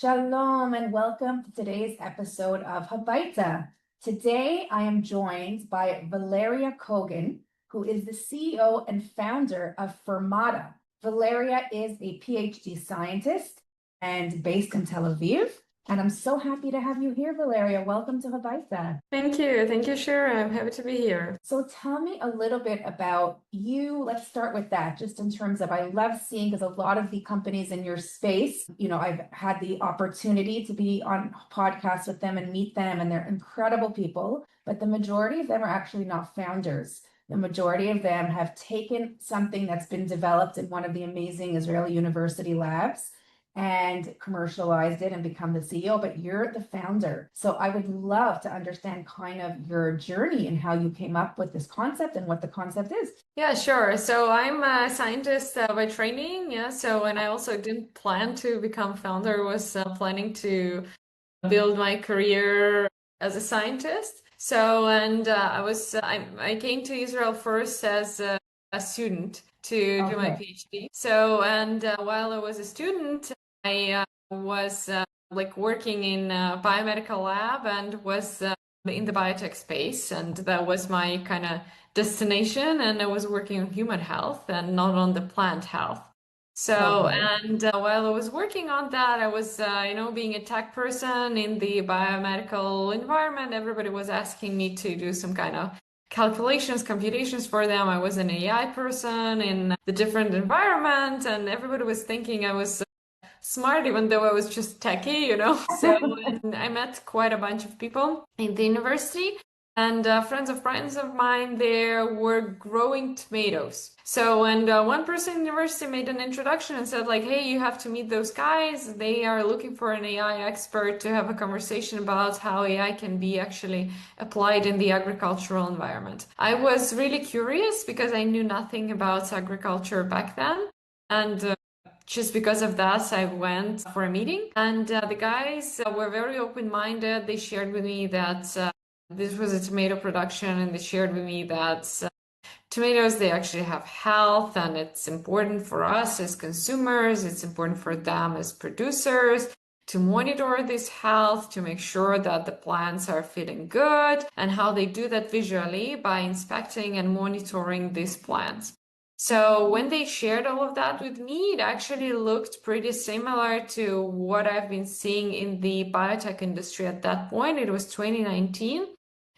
Shalom and welcome to today's episode of Habaita. Today I am joined by Valeria Kogan, who is the CEO and founder of Fermata. Valeria is a PhD scientist and based in Tel Aviv. And I'm so happy to have you here, Valeria. Welcome to Habaita. Thank you. Thank you, Shira. I'm happy to be here. So tell me a little bit about you. Let's start with that, just in terms of I love seeing because a lot of the companies in your space, I've had the opportunity to be on podcasts with them and meet them, and they're incredible people, but the majority of them are actually not founders. The majority of them have taken something that's been developed in one of the amazing Israeli university labs and commercialized it and become the CEO, but you're the founder. So I would love to understand kind of your journey and how you came up with this concept and what the concept is. Yeah, sure. So I'm a scientist by training. Yeah. So, and I also didn't plan to become founder, was planning to build my career as a scientist. So, and I came to Israel first as a student to do my Okay. PhD. So, and while I was a student, I was like working in a biomedical lab and was in the biotech space, and that was my kind of destination. And I was working on human health and not on the plant health. So, Okay. and while I was working on that, I was, being a tech person in the biomedical environment, everybody was asking me to do some kind of calculations, computations for them. I was an AI person in the different environment, and everybody was thinking I was smart, even though I was just techie. So and I met quite a bunch of people in the university, and friends of mine there were growing tomatoes. So, and one person in the university made an introduction and said, like, hey, you have to meet those guys. They are looking for an AI expert to have a conversation about how AI can be actually applied in the agricultural environment. I was really curious because I knew nothing about agriculture back then. And just because of that, I went for a meeting, and the guys were very open-minded. They shared with me that this was a tomato production, and they shared with me that tomatoes, they actually have health, and it's important for us as consumers. It's important for them as producers to monitor this health, to make sure that the plants are feeling good, and how they do that visually by inspecting and monitoring these plants. So when they shared all of that with me, it actually looked pretty similar to what I've been seeing in the biotech industry at that point. It was 2019.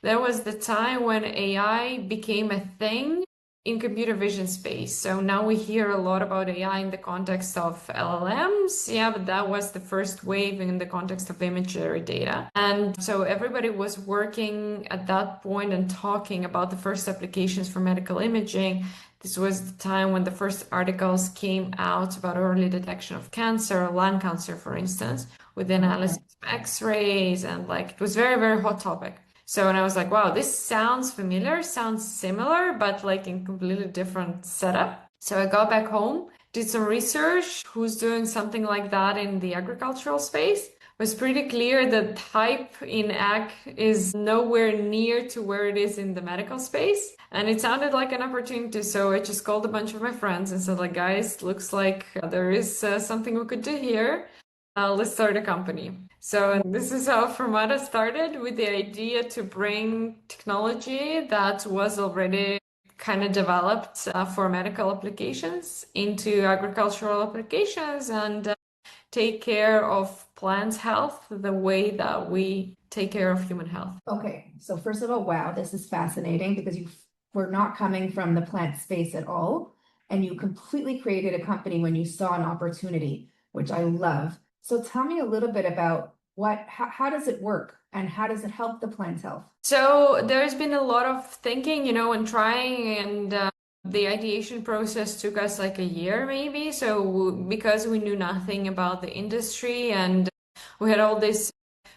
That was the time when AI became a thing in computer vision space. So now we hear a lot about AI in the context of LLMs. Yeah, but that was the first wave in the context of imagery data. And so everybody was working at that point and talking about the first applications for medical imaging. This was the time when the first articles came out about early detection of cancer, lung cancer, for instance, with the analysis of X-rays, and like it was very, very hot topic. So, and I was like, wow, this sounds familiar, sounds similar, but like in completely different setup. So I got back home, did some research, who's doing something like that in the agricultural space. It was pretty clear that hype in ag is nowhere near to where it is in the medical space. And it sounded like an opportunity. So I just called a bunch of my friends and said, like, guys, looks like there is something we could do here. Let's start a company. So this is how Fermata started, with the idea to bring technology that was already kind of developed for medical applications into agricultural applications, and take care of plants' health the way that we take care of human health. Okay, so first of all, wow, this is fascinating because you were not coming from the plant space at all, and you completely created a company when you saw an opportunity, which I love. So tell me a little bit about how does it work and how does it help the plant health? So there's been a lot of thinking, and trying, and the ideation process took us like a year maybe. So because we knew nothing about the industry, and we had all these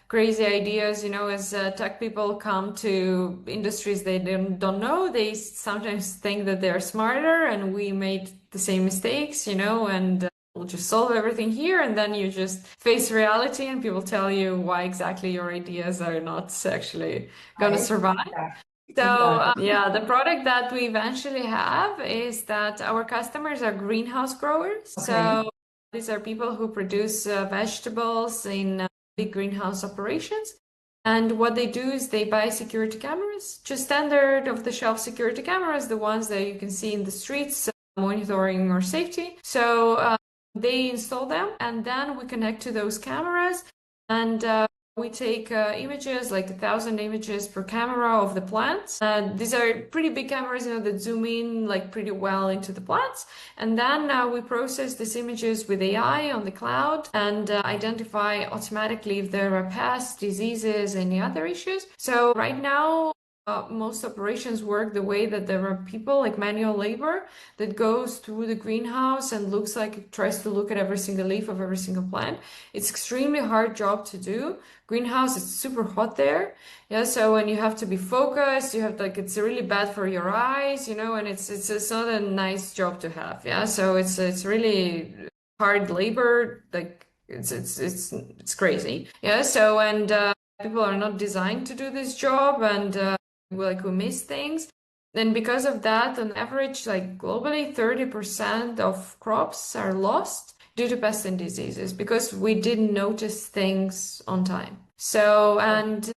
crazy ideas, as tech people come to industries they don't know, they sometimes think that they're smarter, and we made the same mistakes, and we'll just solve everything here, and then you just face reality and people tell you why exactly your ideas are not actually gonna Right? survive. So Exactly. yeah, the product that we eventually have is that our customers are greenhouse growers. Okay. So These are people who produce vegetables in big greenhouse operations. And what they do is they buy security cameras, just standard of the shelf security cameras, the ones that you can see in the streets, monitoring our safety. So they install them, and then we connect to those cameras, and we take images, like 1,000 images per camera of the plants. These are pretty big cameras, that zoom in like pretty well into the plants. And then we process these images with AI on the cloud and identify automatically if there are pests, diseases, any other issues. So right now, most operations work the way that there are people, like manual labor, that goes through the greenhouse and looks like it tries to look at every single leaf of every single plant. It's extremely hard job to do. Greenhouse is super hot there. Yeah, so when you have to be focused, you have it's really bad for your eyes, and it's not a nice job to have. Yeah, so it's really hard labor. Like it's crazy. Yeah, so and people are not designed to do this job, and we miss things. And because of that, on average, like globally, 30% of crops are lost due to pests and diseases because we didn't notice things on time. So, and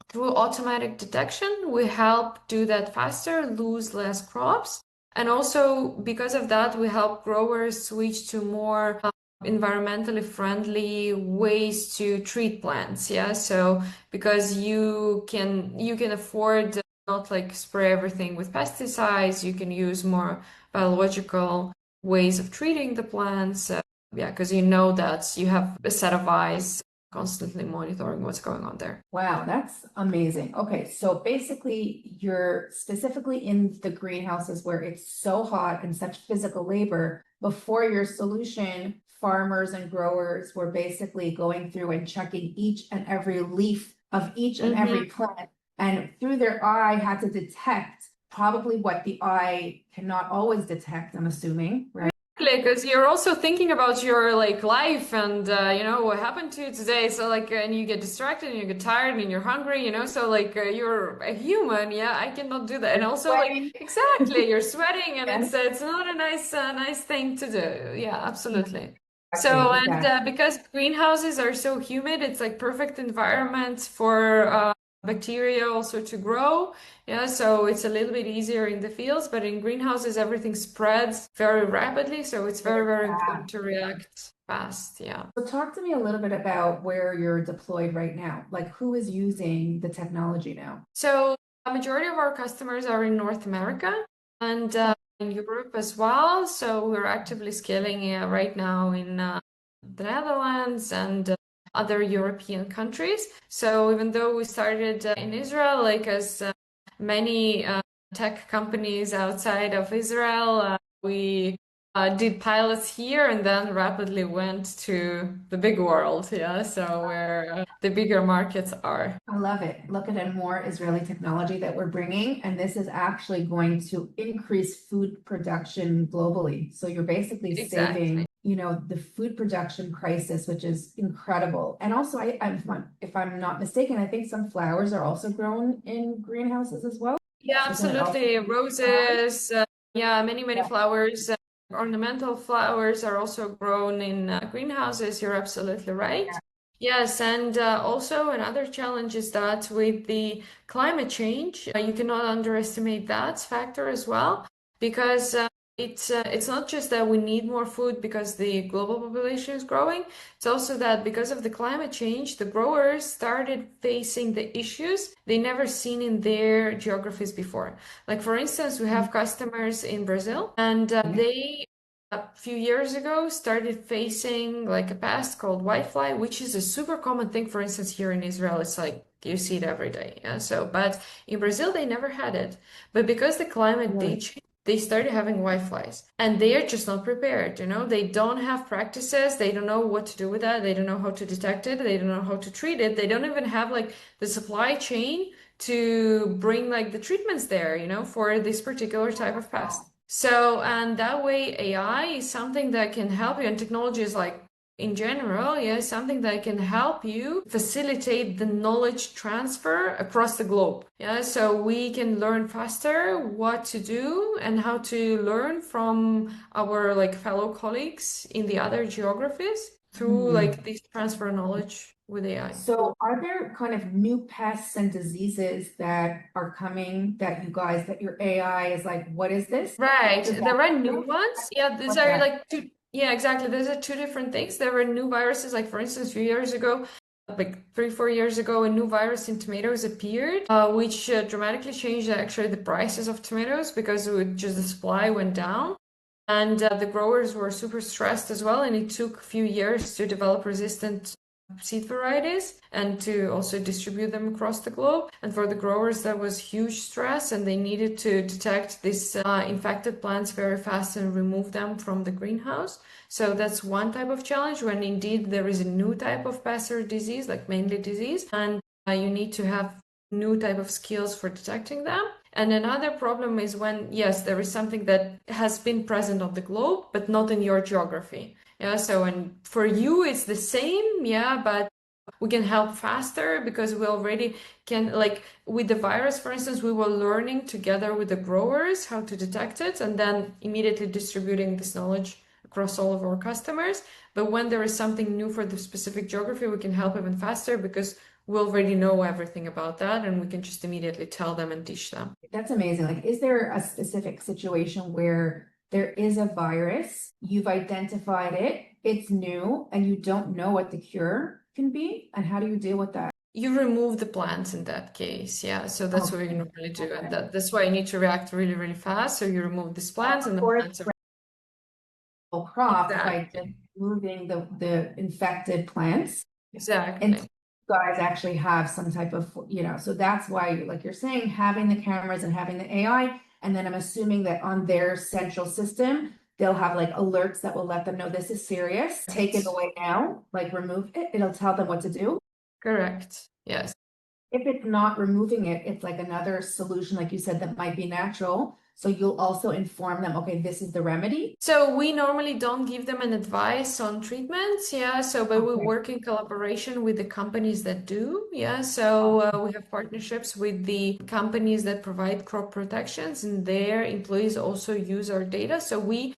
through automatic detection, we help do that faster, lose less crops. And also because of that, we help growers switch to more environmentally friendly ways to treat plants. Yeah. So because you can afford not like spray everything with pesticides, you can use more biological ways of treating the plants. Yeah, because you know that you have a set of eyes constantly monitoring what's going on there. Wow, that's amazing. Okay, so basically you're specifically in the greenhouses where it's so hot and such physical labor. Before your solution, farmers and growers were basically going through and checking each and every leaf of each and every plant, and through their eye had to detect probably what the eye cannot always detect, I'm assuming, right? Because you're also thinking about your life and what happened to you today. So and you get distracted and you get tired and you're hungry, so you're a human. Yeah, I cannot do that. And also Sweating. exactly, you're sweating and Yes. it's not a nice thing to do. Yeah, absolutely. Exactly, So and exactly. because greenhouses are so humid, it's like perfect environment for bacteria also to grow. Yeah, so it's a little bit easier in the fields, but in greenhouses, everything spreads very rapidly. So it's very, very important to react fast. Yeah. So talk to me a little bit about where you're deployed right now. Like who is using the technology now? So a majority of our customers are in North America and in Europe as well. So we're actively scaling right now in the Netherlands and other European countries. So even though we started in Israel, as many tech companies outside of Israel, we did pilots here and then rapidly went to the big world. Yeah, so where the bigger markets are. I love it. Look at a more Israeli technology that we're bringing, and this is actually going to increase food production globally. So you're basically saving, the food production crisis, which is incredible. And also, if I'm not mistaken, I think some flowers are also grown in greenhouses as well. Yeah, absolutely. Roses, many flowers. Ornamental flowers are also grown in greenhouses. You're absolutely right. Yes, and also another challenge is that with the climate change, you cannot underestimate that factor as well, because it's not just that we need more food because the global population is growing. It's also that because of the climate change, the growers started facing the issues they never seen in their geographies before. Like for instance, we have customers in Brazil, and they a few years ago started facing like a pest called whitefly, which is a super common thing. For instance, here in Israel, it's like you see it every day. Yeah. So, but in Brazil, they never had it. But because the climate they changed, they started having whiteflies, and they are just not prepared. They don't have practices. They don't know what to do with that. They don't know how to detect it. They don't know how to treat it. They don't even have like the supply chain to bring like the treatments there, for this particular type of pest. So, and that way AI is something that can help you, and technology is like in general, yeah, something that can help you facilitate the knowledge transfer across the globe. Yeah, so we can learn faster what to do and how to learn from our like fellow colleagues in the other geographies through like this transfer knowledge with AI. So are there kind of new pests and diseases that are coming that you guys, that your AI is like, what is this? Right. Does that There are new ones. Yeah, these what's are that? like two. Yeah, exactly. Those are two different things. There were new viruses, like for instance, a few years ago, like 3, 4 years ago, a new virus in tomatoes appeared, which dramatically changed actually the prices of tomatoes because it would just the supply went down. And the growers were super stressed as well. And it took a few years to develop resistant seed varieties and to also distribute them across the globe. And for the growers, that was huge stress, and they needed to detect these infected plants very fast and remove them from the greenhouse. So that's one type of challenge when indeed there is a new type of pest or disease, like mainly disease, and you need to have new type of skills for detecting them. And another problem is when, yes, there is something that has been present on the globe, but not in your geography. Yeah, so and for you it's the same, yeah, but we can help faster because we already can, like with the virus, for instance, we were learning together with the growers how to detect it and then immediately distributing this knowledge across all of our customers. But when there is something new for the specific geography, we can help even faster because we already know everything about that and we can just immediately tell them and teach them. That's amazing. Like, is there a specific situation where there is a virus, you've identified it, it's new, and you don't know what the cure can be? And how do you deal with that? You remove the plants in that case, yeah. So that's what we Okay. normally do, and Okay. that's why you need to react really, really fast. So you remove these plants, and the Or plants are crop by just exactly, moving the infected plants. And exactly. you guys actually have some type of, so that's why, like you're saying, having the cameras and having the AI, and then I'm assuming that on their central system, they'll have like alerts that will let them know this is serious, take it away now, like remove it, it'll tell them what to do. Correct. Yes. If it's not removing it, it's like another solution, like you said, that might be natural. So you'll also inform them, okay, this is the remedy. So we normally don't give them an advice on treatments, yeah. So, but we Okay. work in collaboration with the companies that do, yeah. So we have partnerships with the companies that provide crop protections, and their employees also use our data. So we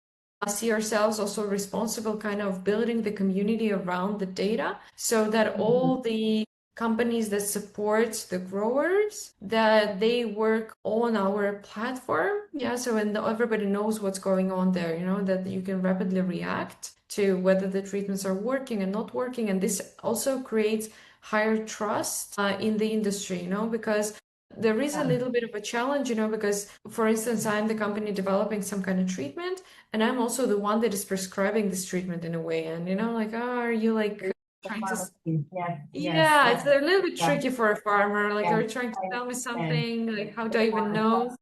see ourselves also responsible, kind of building the community around the data, so that all the companies that support the growers that they work on our platform, yeah, so and everybody knows what's going on there, that you can rapidly react to whether the treatments are working and not working, and this also creates higher trust in the industry, because there is a little bit of a challenge, because for instance, I'm the company developing some kind of treatment, and I'm also the one that is prescribing this treatment in a way, and like, oh, are you like The trying to pharmacy. Yes, yes, yeah, yes, it's a little bit yes, tricky for a farmer. Like, yes. are you trying to I tell me understand. something? Like, how do The I even know? pharmacy.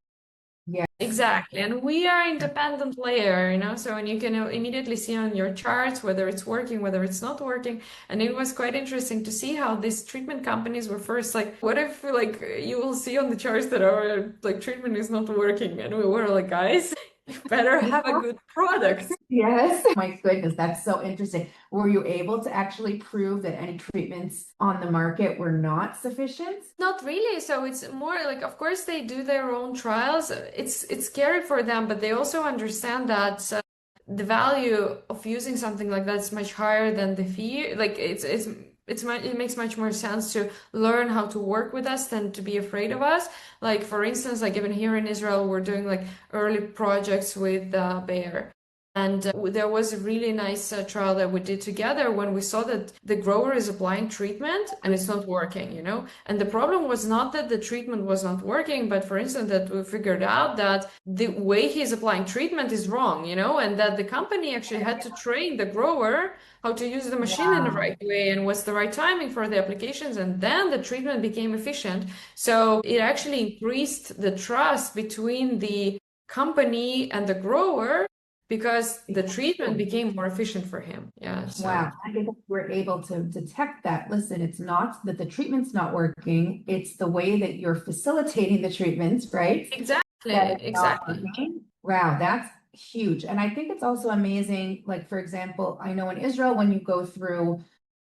Yes. Exactly. And we are independent layer, so and you can immediately see on your charts whether it's working, whether it's not working. And it was quite interesting to see how these treatment companies were first like, what if like you will see on the charts that our like treatment is not working? And we were like, guys, you better have a good product. Yes. My goodness, that's so interesting. Were you able to actually prove that any treatments on the market were not sufficient? Not really. So it's more like, of course, they do their own trials. It's scary for them, but they also understand that the value of using something like that is much higher than the fee. Like it makes much more sense to learn how to work with us than to be afraid of us. Like for instance, like even here in Israel, we're doing like early projects with Bayer. And there was a really nice trial that we did together when we saw that the grower is applying treatment and it's not working. And the problem was not that the treatment was not working, but for instance, that we figured out that the way he's applying treatment is wrong, and that the company actually had to train the grower how to use the machine in the Wow. right way and what's the right timing for the applications. And then the treatment became efficient. So it actually increased the trust between the company and the grower because the treatment became more efficient for him. Yeah, so Wow. I think we're able to detect that. Listen, it's not that the treatment's not working, it's the way that you're facilitating the treatments, right? exactly, That it's not exactly. working. Wow, that's huge. And I think it's also amazing, like, for example, I know in Israel, when you go through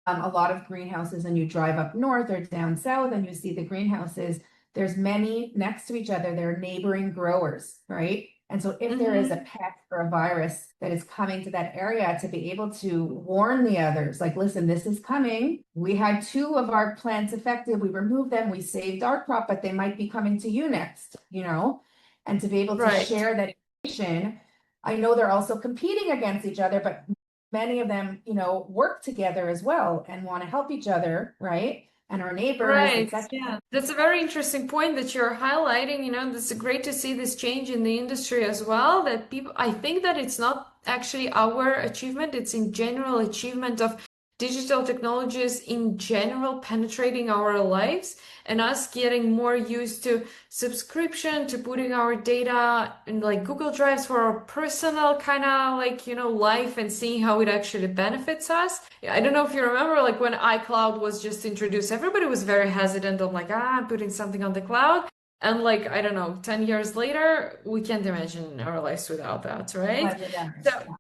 a lot of greenhouses and you drive up north or down south and you see the greenhouses, there's many next to each other. They're neighboring growers, right? And so if there is a pest or a virus that is coming to that area, to be able to warn the others, like, listen, this is coming. We had two of our plants affected. We removed them. We saved our crop, but they might be coming to you next, and to be able to Right. share that information. I know they're also competing against each other, but many of them, work together as well and want to help each other, right? And our neighbors, Right. etc. Yeah. That's a very interesting point that you're highlighting. It's great to see this change in the industry as well. That people, I think that it's not actually our achievement, it's in general achievement of digital technologies in general penetrating our lives and us getting more used to subscription, to putting our data in like Google Drives for our personal kind of like, life and seeing how it actually benefits us. I don't know if you remember, like when iCloud was just introduced, everybody was very hesitant on like, I'm putting something on the cloud. And like, I don't know, 10 years later, we can't imagine our lives without that, right? So,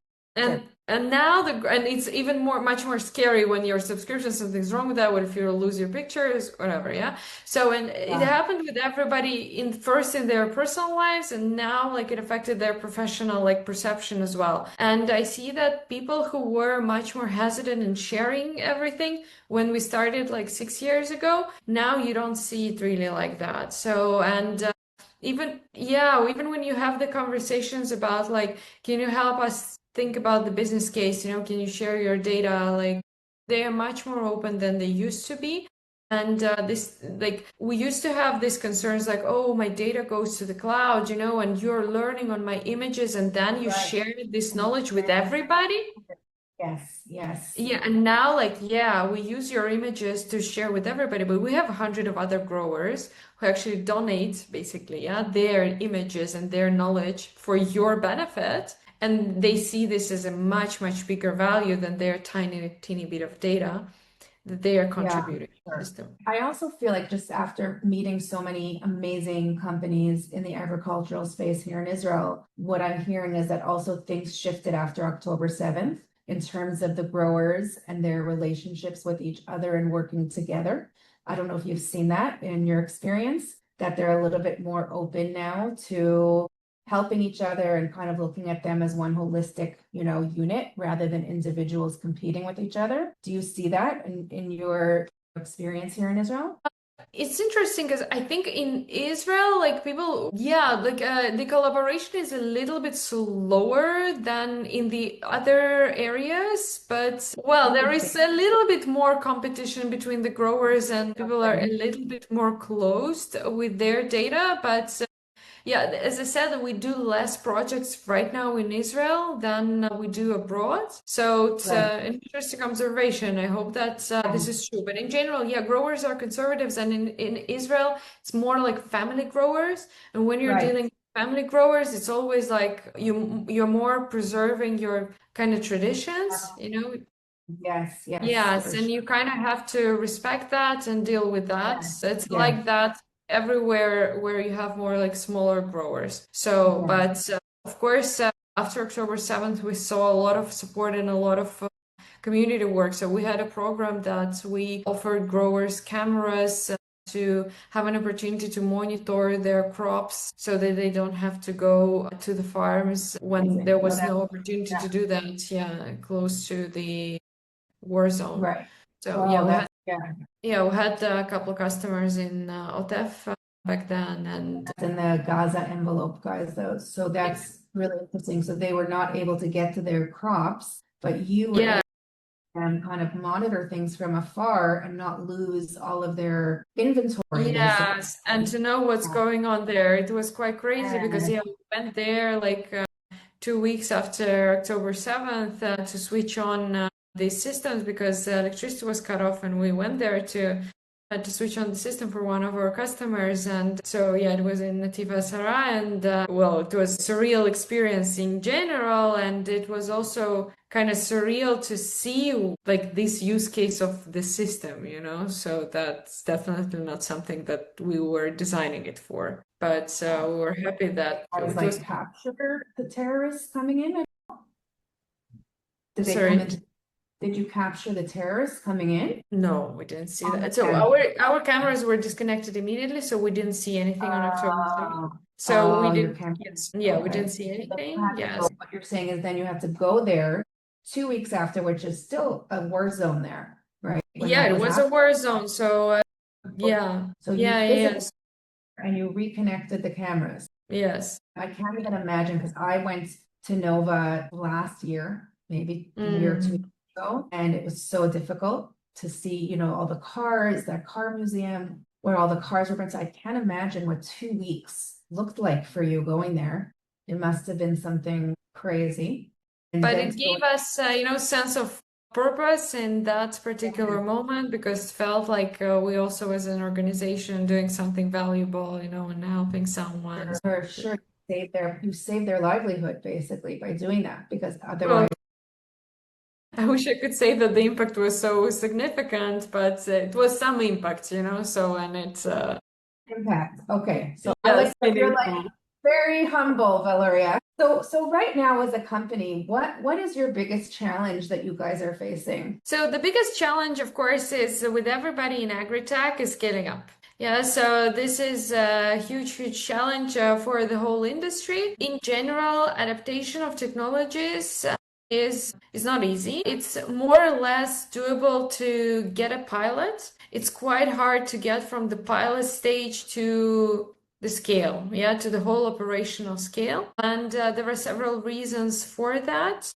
and now and it's even much more scary when your subscription, something's wrong with that. What if you lose your pictures, whatever, yeah? So, and it happened with everybody first in their personal lives, and now like it affected their professional like perception as well. And I see that people who were much more hesitant in sharing everything when we started like 6 years ago, now you don't see it really like that. So, and even when you have the conversations about like, can you help us think about the business case, can you share your data, like they are much more open than they used to be. And this, like, we used to have these concerns like, oh, my data goes to the cloud, and you're learning on my images, and then you share this knowledge with everybody. Yes. Yeah, and now like, we use your images to share with everybody, but we have 100 of other growers who actually donate basically, their images and their knowledge for your benefit. And they see this as a much, much bigger value than their teeny bit of data that they are contributing to the system. I also feel like just after meeting so many amazing companies in the agricultural space here in Israel, what I'm hearing is that also things shifted after October 7th in terms of the growers and their relationships with each other and working together. I don't know if you've seen that in your experience, that they're a little bit more open now to helping each other and kind of looking at them as one holistic, unit rather than individuals competing with each other. Do you see that in your experience here in Israel? It's interesting because I think in Israel, like people, the collaboration is a little bit slower than in the other areas. But well, there is a little bit more competition between the growers, and people are a little bit more closed with their data. But yeah, as I said, we do less projects right now in Israel than we do abroad. So it's an interesting observation. I hope that this is true. But in general, growers are conservatives. And in Israel, it's more like family growers. And when you're dealing with family growers, it's always like you're more preserving your kind of traditions, Yes. Yes, and you kind of have to respect that and deal with that. It's like that everywhere where you have more like smaller growers. So, but of course, after October 7th, we saw a lot of support and a lot of community work. So we had a program that we offered growers cameras to have an opportunity to monitor their crops so that they don't have to go to the farms when there was no opportunity to do that, close to the war zone. Right. So we had a couple of customers in Otef back then, and in the Gaza envelope, guys, though. So that's really interesting. So they were not able to get to their crops, but you were able to kind of monitor things from afar and not lose all of their inventory. Yes, and to know what's going on there. It was quite crazy because we went there like 2 weeks after October 7th to switch on these systems because electricity was cut off, and we went there to switch on the system for one of our customers. And so it was in Nativa Sara, and it was a surreal experience in general, and it was also kind of surreal to see like this use case of the system, so that's definitely not something that we were designing it for. But we were happy that I was it like was, capture the terrorists coming in? Did they come sorry. in? Did you capture the terrorists coming in? No, we didn't see On the that. So camera. our cameras were disconnected immediately, so we didn't see anything on October 2nd. Oh, So we oh, your didn't, camera. yes, yeah, we didn't Okay. see So you anything. had to Yes. go, what you're saying is then you have to go there 2 weeks after, which is still a war zone there, right? When Yeah, that it was was a happening. war zone. So yeah, So you yeah, physically yes, and you reconnected the cameras. yes. I can't even imagine because I went to Nova last year, maybe a year or two Mm. ago, and it was so difficult to see, all the cars, that car museum where all the cars were built. So I can't imagine what 2 weeks looked like for you going there. It must have been something crazy. And But then it to go, gave us, sense of purpose in that particular moment because it felt like we also, as an organization, doing something valuable, and helping someone. sure, you saved their livelihood basically by doing that because Well, otherwise I wish I could say that the impact was so significant, but it was some impact, so, and it's, impact. Okay, so I like yes, that you're like meaningful. very humble, Valeria. So right now as a company, what is your biggest challenge that you guys are facing? So the biggest challenge, of course, is with everybody in AgriTech is scaling up. Yeah, so this is a huge, huge challenge for the whole industry. In general, adaptation of technologies is not easy. It's more or less doable to get a pilot. It's quite hard to get from the pilot stage to the scale, yeah, to the whole operational scale. And there are several reasons for that.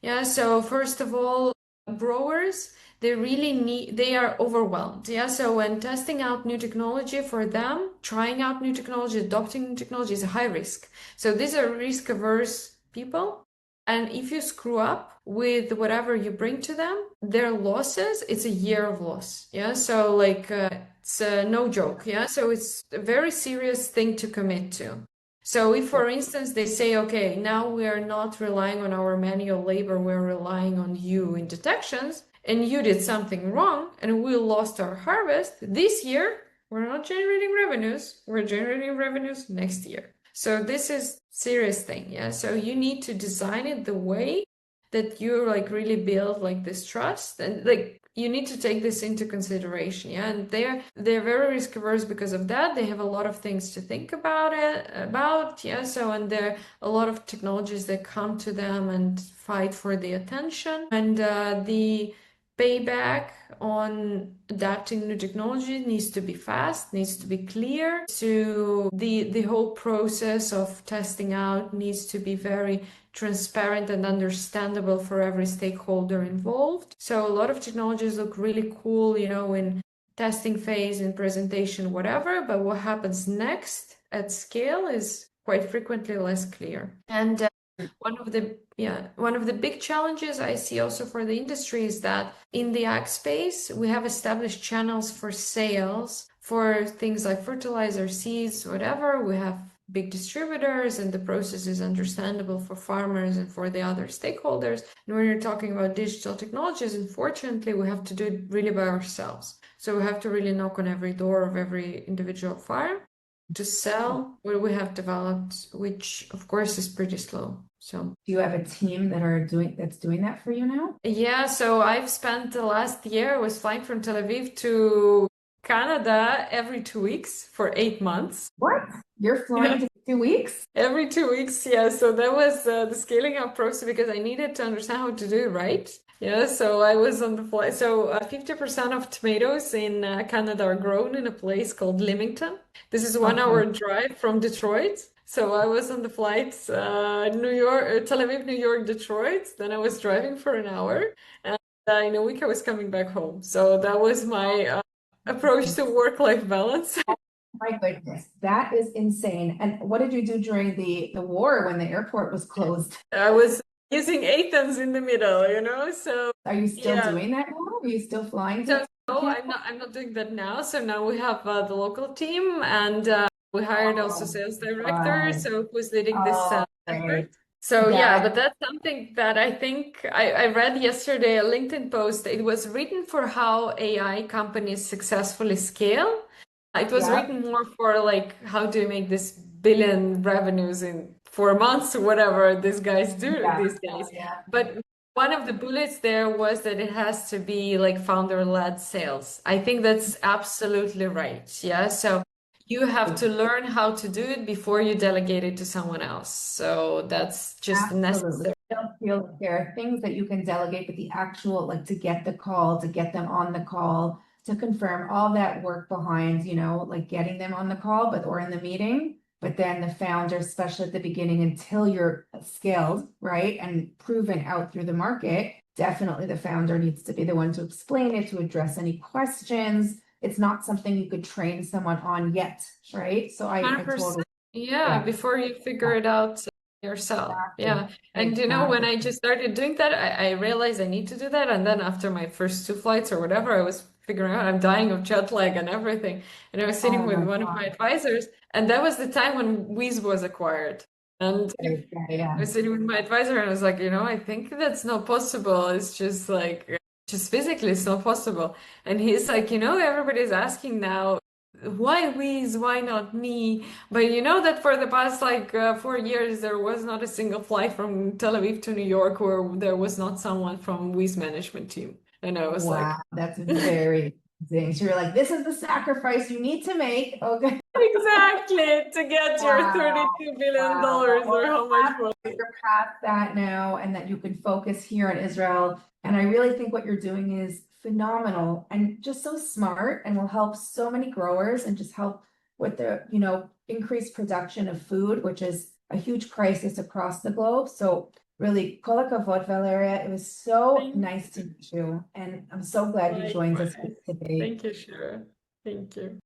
Yeah, so first of all, growers, they are overwhelmed. Yeah, so when testing out new technology for them, trying out new technology, adopting new technology is a high risk. So these are risk-averse people. And if you screw up with whatever you bring to them, their losses, it's a year of loss. Yeah, so like it's no joke. Yeah, so it's a very serious thing to commit to. So if, for instance, they say, okay, now we are not relying on our manual labor, we're relying on you in detections, and you did something wrong, and we lost our harvest this year, we're not generating revenues, we're generating revenues next year. So this is serious thing, yeah. So you need to design it the way that you like really build like this trust, and like you need to take this into consideration, yeah. And they're very risk averse because of that. They have a lot of things to think about, yeah. So, and there are a lot of technologies that come to them and fight for the attention, and the payback on adapting new technology needs to be fast, needs to be clear. So the whole process of testing out needs to be very transparent and understandable for every stakeholder involved. So a lot of technologies look really cool, in testing phase, in presentation, whatever, but what happens next at scale is quite frequently less clear. And one of the big challenges I see also for the industry is that in the ag space, we have established channels for sales for things like fertilizer, seeds, whatever. We have big distributors, and the process is understandable for farmers and for the other stakeholders. And when you're talking about digital technologies, unfortunately, we have to do it really by ourselves. So we have to really knock on every door of every individual farm to sell what we have developed, which of course is pretty slow. So Do you have a team that's doing that for you now? yeah, so I've spent the last year, I was flying from Tel Aviv to Canada every 2 weeks for 8 months. What? You're flying to 2 weeks? Every 2 weeks, yeah. So that was the scaling up process because I needed to understand how to do it right. Yeah, so I was on the flight. So 50% of tomatoes in Canada are grown in a place called Leamington. This is 1 hour Okay. drive from Detroit. So I was on the flight New York, Tel Aviv, New York, Detroit. Then I was driving for an hour, and in a week I was coming back home. So that was my approach to work-life balance. My goodness, that is insane. And what did you do during the war when the airport was closed? I was using Athens in the middle, so Are you still yeah. doing that now? Are you still flying So to no, Canada? I'm not doing that now. So now we have the local team, and we hired also Oh, sales director, God. so who's leading this Oh, effort. great. So yeah, That but that's something that I think I read yesterday a LinkedIn post. It was written for how AI companies successfully scale. It was Yeah, written more for like how do you make this billion revenues in 4 months or whatever these guys do yeah, these days. yeah. But one of the bullets there was that it has to be like founder-led sales. I think that's absolutely right. Yeah. So you have to learn how to do it before you delegate it to someone else. So that's just Absolutely. necessary. I don't feel like there are things that you can delegate, but the actual, like to get the call, to get them on the call, to confirm all that work behind, like getting them on the call, or in the meeting. But then the founder, especially at the beginning, until you're scaled, right, and proven out through the market, definitely the founder needs to be the one to explain it, to address any questions. It's not something you could train someone on yet, right? So I 100%. totally, Yeah, yeah, before you figure it out yourself. exactly, Yeah. And when exactly. I just started doing that, I realized I need to do that. And then after my first two flights or whatever, I was figuring out I'm dying of jet lag and everything. And I was sitting Oh with my one of my God. advisors, and that was the time when Wheeze was acquired. And Yeah, I yeah. was sitting with my advisor and I was like, I think that's not possible. It's just like, just physically, it's not possible. And he's like, everybody's asking now, why Wheeze? Why not me? But you know that for the past like 4 years, there was not a single flight from Tel Aviv to New York where there was not someone from Wheeze management team. And I was Wow, like, that's very amazing. So you're like, this is the sacrifice you need to make. Okay. exactly, to get your Wow. $32 billion Wow. Well, or I'm how much happy was that it? you're past that now and that you can focus here in Israel. And I really think what you're doing is phenomenal and just so smart and will help so many growers and just help with the, increased production of food, which is a huge crisis across the globe. So really, kol hakavod, Valeria. It was so Thank nice to meet you. And I'm so glad you joined us Likewise. today. Thank you, sure. Thank you.